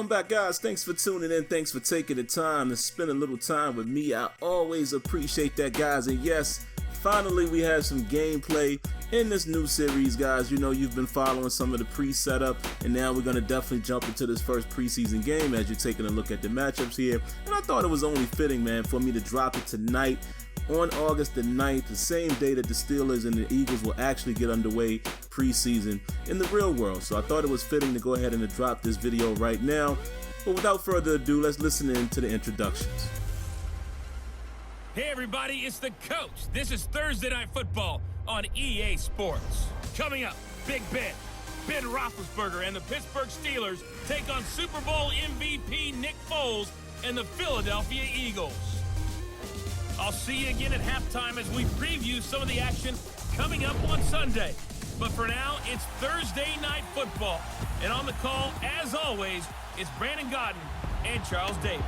Welcome back, guys. Thanks for tuning in. Thanks for taking the time to spend a little time with me. I always appreciate that, guys. And yes, finally we have some gameplay in this new series, guys. You know, you've been following some of the pre-setup, and now we're going to definitely jump into this first preseason game as you're taking a look at the matchups here. And I thought it was only fitting, man, for me to drop it tonight on August the 9th, the same day that the Steelers and the Eagles will actually get underway preseason in the real world. So I thought it was fitting to go ahead and to drop this video right now. But without further ado, let's listen in to the introductions. Hey everybody, it's the coach. This is Thursday Night Football on EA Sports. Coming up, Big Ben Roethlisberger and the Pittsburgh Steelers take on Super Bowl MVP Nick Foles and the Philadelphia Eagles. I'll see you again at halftime as we preview some of the action coming up on Sunday. But for now, it's Thursday Night Football. And on the call, as always, it's Brandon Godden and Charles Davis.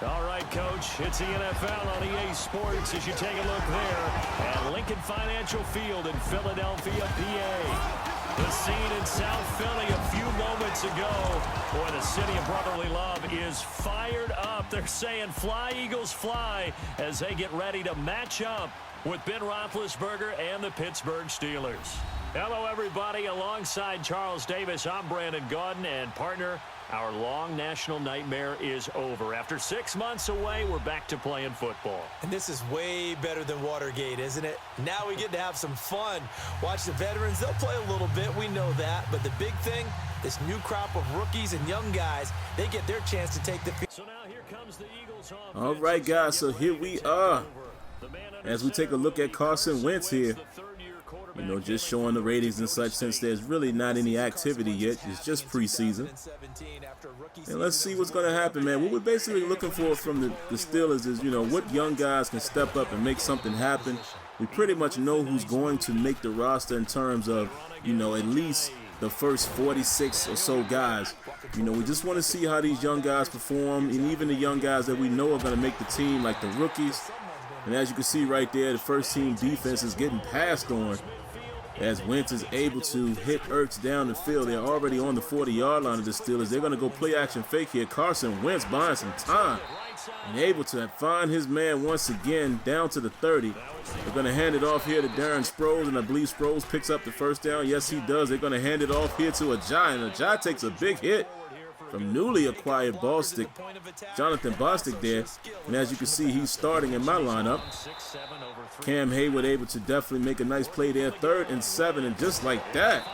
All right, Coach, it's the NFL on EA Sports as you take a look there at Lincoln Financial Field in Philadelphia, PA. The scene in South Philly a few moments ago. Boy, the city of brotherly love is fired up. They're saying fly, Eagles, fly, as they get ready to match up with Ben Roethlisberger and the Pittsburgh Steelers. Hello, everybody. Alongside Charles Davis, I'm Brandon Godden, and partner, our long national nightmare is over. After 6 months away, we're back to playing football. And this is way better than Watergate, isn't it? Now we get to have some fun. Watch the veterans. They'll play a little bit. We know that. But the big thing, this new crop of rookies and young guys, they get their chance to take the field. So now here comes the Eagles offense. All right, guys, so here we are as we take a look at Carson Wentz here. You know, just showing the ratings and such, since there's really not any activity yet. It's just preseason. And let's see what's going to happen, man. What we're basically looking for from the Steelers is, you know, what young guys can step up and make something happen. We pretty much know who's going to make the roster in terms of, you know, at least the first 46 or so guys. You know, we just want to see how these young guys perform, and even the young guys that we know are going to make the team, like the rookies. And as you can see right there, the first team defense is getting passed on as Wentz is able to hit Ertz down the field. They're already on the 40-yard line of the Steelers. They're going to go play action fake here. Carson Wentz buying some time and able to find his man once again down to the 30. They're going to hand it off here to Darren Sproles, and I believe Sproles picks up the first down. Yes, he does. They're going to hand it off here to Ajay, and Ajay takes a big hit from newly acquired Bostic, Jonathan Bostic there. And as you can see, he's starting in my lineup. Cam Hayward able to definitely make a nice play there. 3rd and 7, and just like that,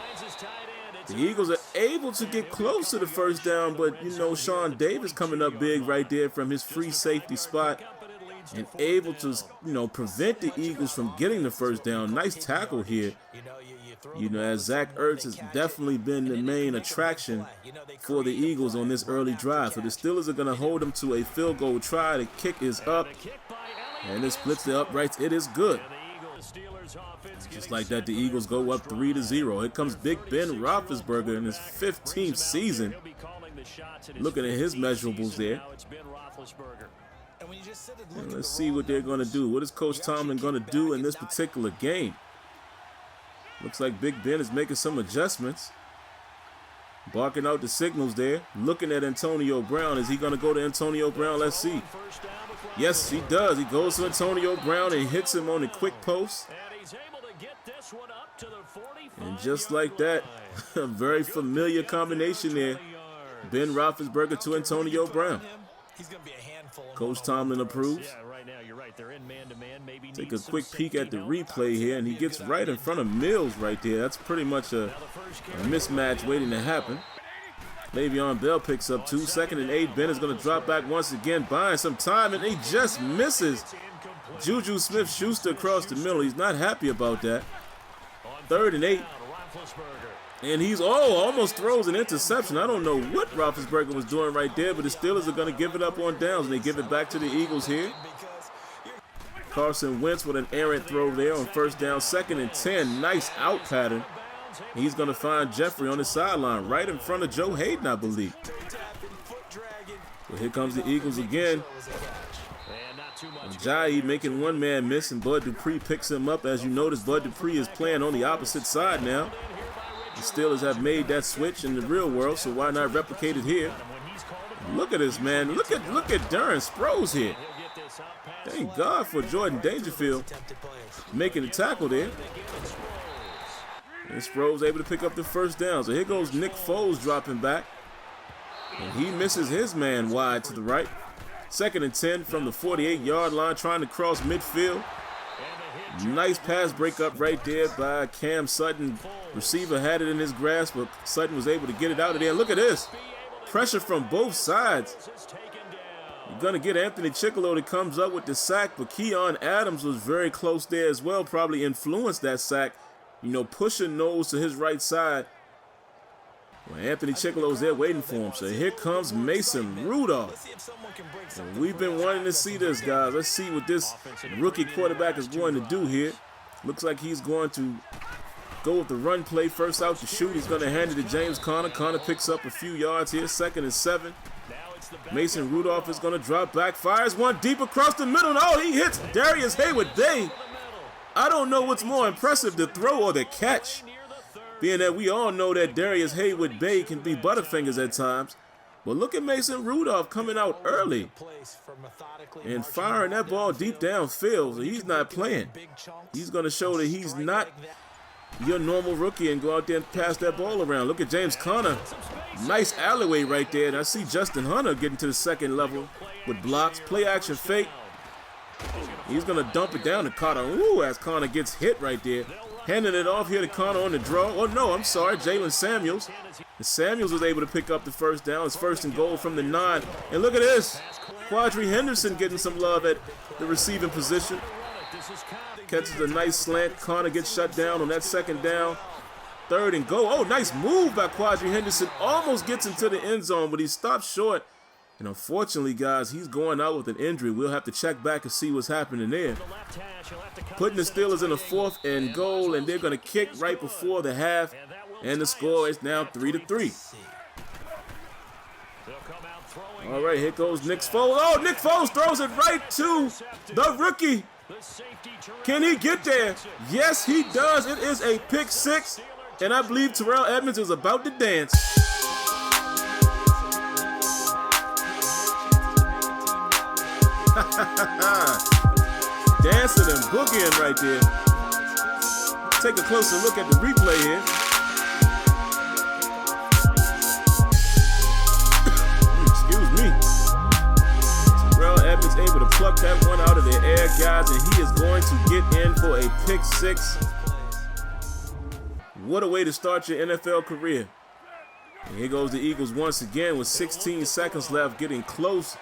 the Eagles are able to get close to the first down, but, you know, Sean Davis coming up big right there from his free safety spot and able to, you know, prevent the Eagles from getting the first down. Nice tackle here. You know, as Zach Ertz has definitely been the main attraction for the Eagles on this early drive. So the Steelers are going to hold them to a field goal try. The kick is up, and it splits the uprights. It is good. Just like that, the Eagles go up 3-0. Here comes Big Ben Roethlisberger in his 15th season. Looking at his measurables there. And let's see what they're going to do. What is Coach Tomlin going to do in this particular game? Looks like Big Ben is making some adjustments. Barking out the signals there. Looking at Antonio Brown. Is he going to go to Antonio Brown? Let's see. Yes, he does. He goes to Antonio Brown and hits him on the quick post. And just like that, a very familiar combination there. Ben Roethlisberger to Antonio Brown. Coach Tomlin approves. Take a quick peek at the replay here, and he gets right in front of Mills right there. That's pretty much a mismatch waiting to happen. Le'Veon Bell picks up 2. 2nd and 8. Ben is going to drop back once again, buying some time, and he just misses. Juju Smith-Schuster across the middle. He's not happy about that. 3rd and 8. And he's, almost throws an interception. I don't know what Roethlisberger was doing right there, but the Steelers are going to give it up on downs, and they give it back to the Eagles here. Carson Wentz with an errant throw there on first down. 2nd and 10. Nice out pattern. He's going to find Jeffrey on the sideline right in front of Joe Hayden, I believe. Well, here comes the Eagles again. Ajayi making one man miss, and Bud Dupree picks him up. As you notice, Bud Dupree is playing on the opposite side now. The Steelers have made that switch in the real world, so why not replicate it here? Look at this, man. Look at Darren Sproles here. Thank God for Jordan Dangerfield making the tackle there. And Sproles able to pick up the first down. So here goes Nick Foles dropping back. And he misses his man wide to the right. 2nd and 10 from the 48-yard line, trying to cross midfield. Nice pass breakup right there by Cam Sutton. Receiver had it in his grasp, but Sutton was able to get it out of there. Look at this. Pressure from both sides. You're going to get Anthony Chickillo that comes up with the sack, but Keon Adams was very close there as well, probably influenced that sack. You know, pushing nose to his right side. Well, Anthony Chickillo's there waiting for him. So here comes Mason Rudolph. And we've been wanting to see this, guys. Let's see what this rookie quarterback is going to do here. Looks like he's going to go with the run play. First out to shoot. He's going to hand it to James Conner. Conner picks up a few yards here. 2nd and 7. Mason Rudolph is going to drop back. Fires one deep across the middle. Oh, he hits Darius Haywood-Bay. I don't know what's more impressive, the throw or the catch. Being that we all know that Darius Haywood-Bay can be butterfingers at times. But look at Mason Rudolph coming out early and firing that ball deep downfield. So he's not playing. He's going to show that he's not your normal rookie and go out there and pass that ball around. Look at James Conner. Nice alleyway right there. And I see Justin Hunter getting to the 2nd level with blocks. Play action fake. He's going to dump it down to Conner. Ooh, as Conner gets hit right there. Handing it off here to Conner on the draw. Oh, no, I'm sorry, Jalen Samuels. And Samuels was able to pick up the first down. It's 1st and goal from the 9. And look at this. Quadri Henderson getting some love at the receiving position. Catches a nice slant. Conner gets shut down on that 2nd down. 3rd and goal. Oh, nice move by Quadri Henderson. Almost gets into the end zone, but he stopped short. And unfortunately, guys, he's going out with an injury. We'll have to check back and see what's happening there. Putting the Steelers in a 4th and goal, and they're going to kick right before the half. And the score is now 3-3. All right, here goes Nick Foles. Oh, Nick Foles throws it right to the rookie. Can he get there? Yes, he does. It is a pick 6, and I believe Terrell Edmonds is about to dance. Dancing and boogieing right there. Take a closer look at the replay here. Excuse me. Terrell Edmonds able to pluck that one out of the air, guys, and he is going to get in for a pick 6. What a way to start your NFL career. And here goes the Eagles once again with 16 seconds left, getting close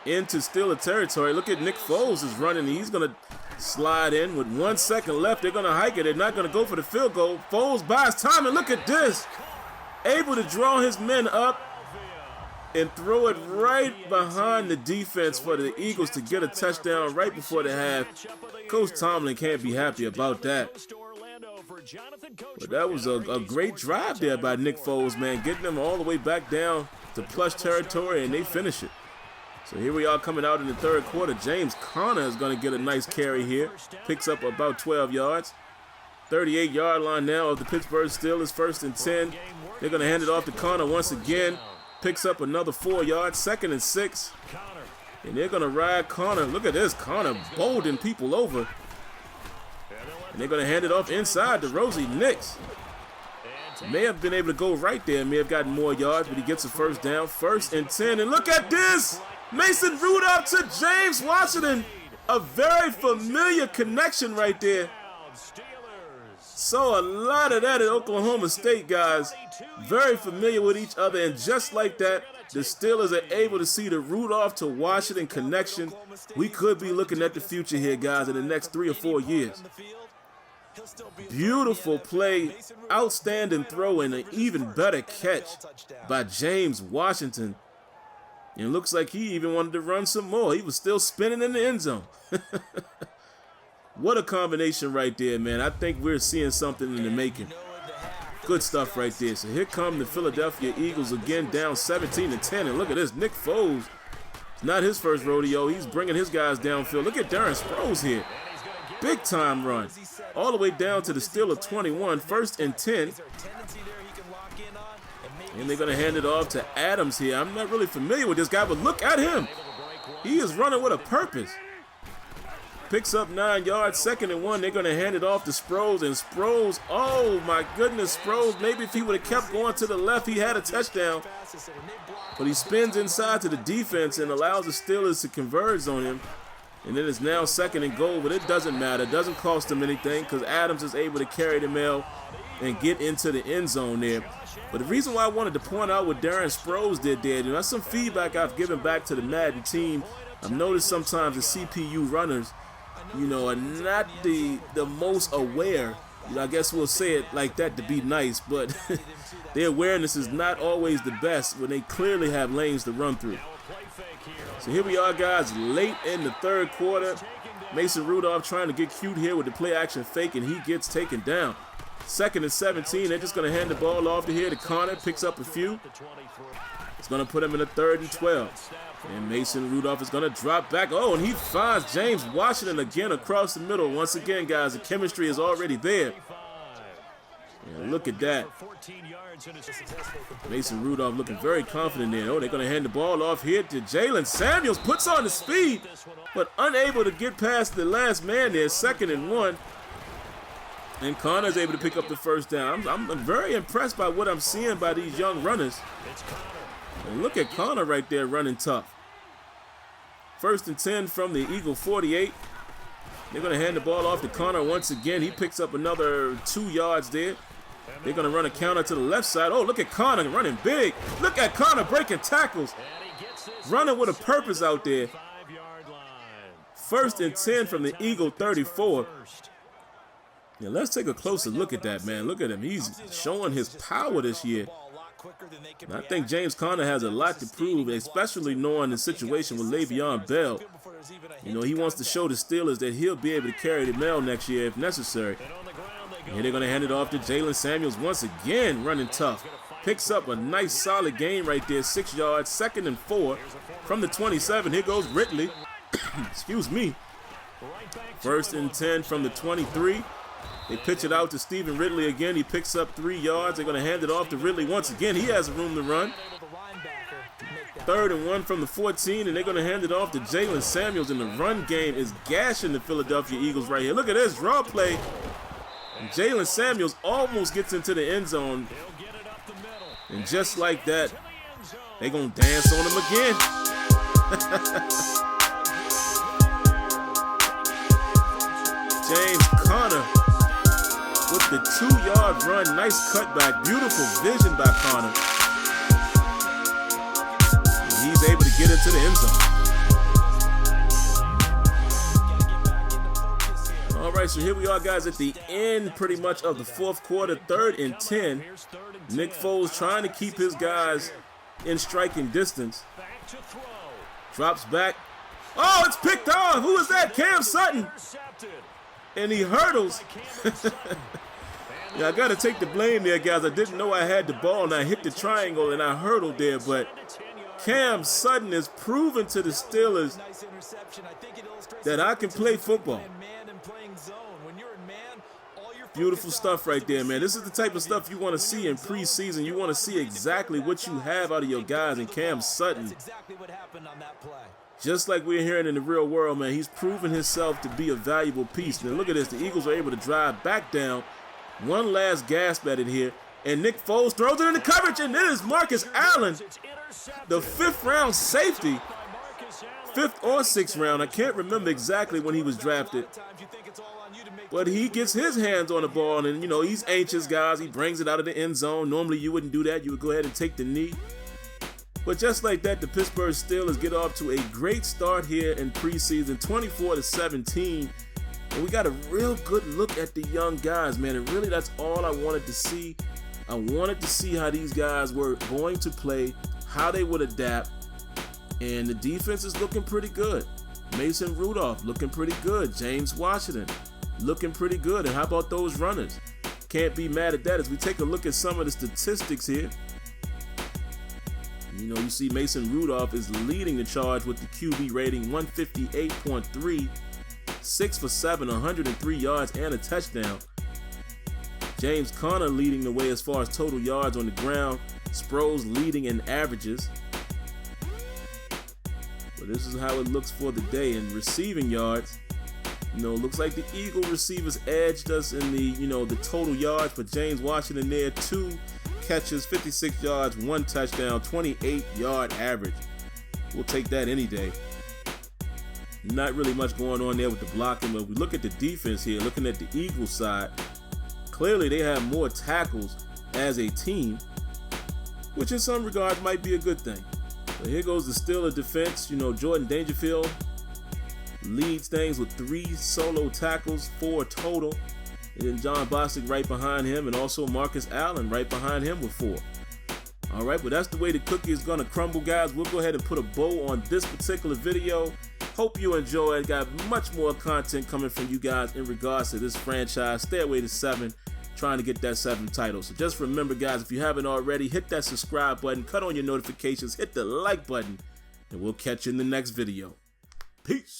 into Steeler territory. Look at Nick Foles is running. He's going to slide in with 1 second left. They're going to hike it. They're not going to go for the field goal. Foles buys time, and look at this. Able to draw his men up and throw it right behind the defense for the Eagles to get a touchdown right before the half. Coach Tomlin can't be happy about that. But that was a great drive there by Nick Foles, man, getting them all the way back down to plush territory, and they finish it. So here we are coming out in the 3rd quarter. James Conner is going to get a nice carry here. Picks up about 12 yards. 38-yard line now of the Pittsburgh Steelers, 1st and 10. They're going to hand it off to Conner once again. Picks up another 4 yards, 2nd and 6. And they're going to ride Conner. Look at this, Conner bowling people over. And they're going to hand it off inside to Rosie Nix. May have been able to go right there, may have gotten more yards, but he gets a first down. 1st and 10, and look at this! Mason Rudolph to James Washington. A very familiar connection right there. Saw a lot of that at Oklahoma State, guys. Very familiar with each other, and just like that, the Steelers are able to see the Rudolph to Washington connection. We could be looking at the future here, guys, in the next 3 or 4 years. Beautiful play, outstanding throw, and an even better catch by James Washington. And it looks like he even wanted to run some more. He was still spinning in the end zone. What a combination right there, man. I think we're seeing something in the making. Good stuff right there. So here come the Philadelphia Eagles again, down 17-10. And look at this, Nick Foles. It's not his first rodeo. He's bringing his guys downfield. Look at Darren Sproles here. Big time run. All the way down to the Steeler 21, 1st and 10. And they're going to hand it off to Adams here. I'm not really familiar with this guy, but look at him. He is running with a purpose. Picks up 9 yards, 2nd and 1. They're going to hand it off to Sproles, and Sproles, oh my goodness, Sproles, maybe if he would have kept going to the left, he had a touchdown. But he spins inside to the defense and allows the Steelers to converge on him. And then it's now 2nd and goal, but it doesn't matter. It doesn't cost them anything because Adams is able to carry the mail and get into the end zone there. But the reason why I wanted to point out what Darren Sproles did there, that's some feedback I've given back to the Madden team. I've noticed sometimes the CPU runners, are not the most aware. I guess we'll say it like that to be nice, but their awareness is not always the best when they clearly have lanes to run through. So here we are, guys, late in the 3rd quarter. Mason Rudolph trying to get cute here with the play action fake, and he gets taken down. 2nd and 17. They're just going to hand the ball off to here to Connor. Picks up a few. It's going to put him in a 3rd and 12. And Mason Rudolph is going to drop back. Oh, and he finds James Washington again across the middle. Once again, guys, the chemistry is already there. Yeah, look at that. Mason Rudolph looking very confident there. Oh, they're going to hand the ball off here to Jalen Samuels. Puts on the speed, but unable to get past the last man there. 2nd and 1. And Connor is able to pick up the 1st down. I'm very impressed by what I'm seeing by these young runners. And look at Connor right there running tough. 1st and 10 from the Eagle 48. They're going to hand the ball off to Connor once again. He picks up another 2 yards there. They're going to run a counter to the left side. Oh, look at Connor running big. Look at Connor breaking tackles. Running with a purpose out there. 1st and 10 from the Eagle 34. Yeah, let's take a closer look at that, man. Look at him. He's showing his power this year. And I think James Conner has a lot to prove, especially knowing the situation with Le'Veon Bell. He wants to show the Steelers that he'll be able to carry the mail next year if necessary. And they're going to hand it off to Jalen Samuels once again, running tough. Picks up a nice solid gain right there, 6 yards, 2nd and 4 from the 27. Here goes Ridley. Excuse me. 1st and 10 from the 23. They pitch it out to Stephen Ridley again. He picks up 3 yards. They're going to hand it off to Ridley once again. He has room to run. 3rd and 1 from the 14, and they're going to hand it off to Jalen Samuels. And the run game is gashing the Philadelphia Eagles right here. Look at this draw play. Jalen Samuels almost gets into the end zone. And just like that, they're going to dance on him again. James Conner with the 2-yard run. Nice cutback. Beautiful vision by Conner. And he's able to get into the end zone. All right, so here we are, guys, at the end pretty much of the 4th quarter, 3rd and 10. Nick Foles trying to keep his guys in striking distance. Drops back. Oh, it's picked off. Who is that? Cam Sutton. And he hurdles. Yeah, I got to take the blame there, guys. I didn't know I had the ball, and I hit the triangle, and I hurdled there. But Cam Sutton is proving to the Steelers that I can play football. Beautiful stuff right there, man. This is the type of stuff you want to see in preseason. You want to see exactly what you have out of your guys, and Cam Sutton, just like we're hearing in the real world, man, he's proven himself to be a valuable piece. Now look at this. The Eagles are able to drive back down. One last gasp at it here. And Nick Foles throws it into coverage, and then it's Marcus Allen, the 5th round safety. 5th or 6th round. I can't remember exactly when he was drafted. But he gets his hands on the ball, and, he's anxious, guys. He brings it out of the end zone. Normally, you wouldn't do that. You would go ahead and take the knee. But just like that, the Pittsburgh Steelers get off to a great start here in preseason, 24-17. And we got a real good look at the young guys, man. And really, that's all I wanted to see. I wanted to see how these guys were going to play, how they would adapt. And the defense is looking pretty good. Mason Rudolph looking pretty good. James Washington looking pretty good. And how about those runners? Can't be mad at that. As we take a look at some of the statistics here, you see Mason Rudolph is leading the charge with the QB rating 158.3, 6 for 7, 103 yards and a touchdown. James Conner leading the way as far as total yards on the ground, Sproles leading in averages. But this is how it looks for the day in receiving yards. Looks like the Eagle receivers edged us in the, the total yards, but James Washington there, 2 catches, 56 yards, 1 touchdown, 28-yard average. We'll take that any day. Not really much going on there with the blocking, but we look at the defense here, looking at the Eagles side. Clearly they have more tackles as a team, which in some regards might be a good thing. But here goes the Steelers defense. Jordan Dangerfield leads things with 3 solo tackles, 4 total. And then John Bostic right behind him, and also Marcus Allen right behind him with 4. All right, but that's the way the cookie is going to crumble, guys. We'll go ahead and put a bow on this particular video. Hope you enjoyed. Got much more content coming from you guys in regards to this franchise. Stairway to 7, trying to get that 7th title. So just remember, guys, if you haven't already, hit that subscribe button, cut on your notifications, hit the like button, and we'll catch you in the next video. Peace.